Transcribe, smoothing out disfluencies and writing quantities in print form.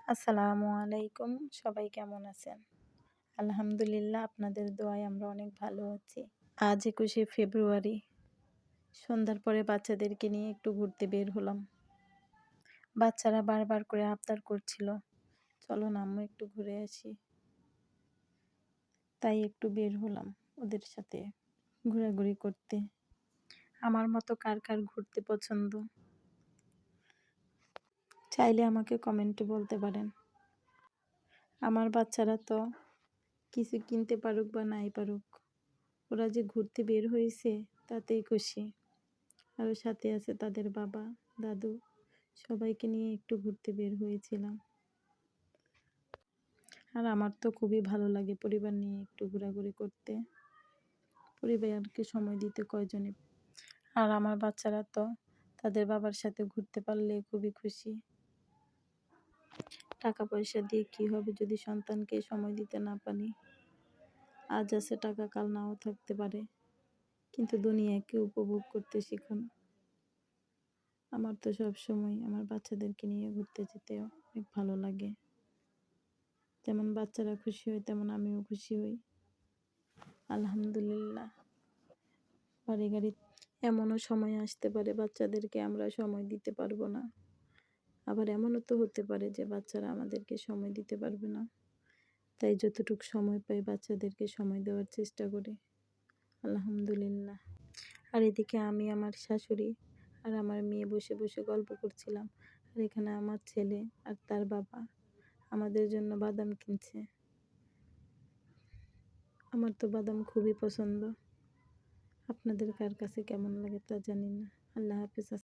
আসসালামু আলাইকুম। সবাই কেমন আছেন? আলহামদুলিল্লাহ আপনাদের দোয়ায় আমরা অনেক ভালো আছি। আজ ২১শে ফেব্রুয়ারি। সন্ধ্যার পরে বাচ্চাদেরকে নিয়ে একটু ঘুরতে বের হলাম। বাচ্চারা বারবার করে আবদার করছিল, "চলো না আম্মু একটু ঘুরে আসি।" তাই একটু বের হলাম ওদের সাথে ঘোরাঘুরি করতে। আমার মতো কার কার ঘুরতে পছন্দ? চাইলে আমাকে কমেন্টে বলতে পারেন। আমার বাচ্চারা তো কিছু কিনতে পারুক বা নাই পারুক, ওরা যে ঘুরতে বের হয়েছে তাতেই খুশি। আরও সাথে আছে তাদের বাবা, দাদু, সবাইকে নিয়ে একটু ঘুরতে বের হয়েছিলাম। আর আমার তো খুবই ভালো লাগে পরিবার নিয়ে একটু ঘোরাঘুরি করতে, পরিবারকে সময় দিতে কয়জনে। আর আমার বাচ্চারা তো তাদের বাবার সাথে ঘুরতে পারলে খুবই খুশি। টাকা পয়সা দিয়ে কী হবে যদি সন্তানকে সময় দিতে না পারি? আজ আছে টাকা, কাল নাও থাকতে পারে, কিন্তু দুনিয়াকে উপভোগ করতে শিখুন। আমার তো সবসময় আমার বাচ্চাদেরকে নিয়ে ঘুরতে যেতে অনেক ভালো লাগে। যেমন বাচ্চারা খুশি হয় তেমন আমিও খুশি হই। আলহামদুলিল্লাহ। বাড়ি গাড়ি এমনও সময় আসতে পারে বাচ্চাদেরকে আমরা সময় দিতে পারবো না। আবার এমনও তো হতে পারে যে বাচ্চারা আমাদেরকে সময় দিতে পারবে না। তাই যতটুকু সময় পাই বাচ্চাদেরকে সময় দেওয়ার চেষ্টা করি। আলহামদুলিল্লাহ। আর এদিকে আমি, আমার শাশুড়ি আর আমার মেয়ে বসে বসে গল্প করছিলাম। আর এখানে আমার ছেলে আর তার বাবা আমাদের জন্য বাদাম কিনছে। আমার তো বাদাম খুবই পছন্দ। আপনাদের কার কাছে কেমন লাগে তা জানি না। আল্লাহ হাফেজ।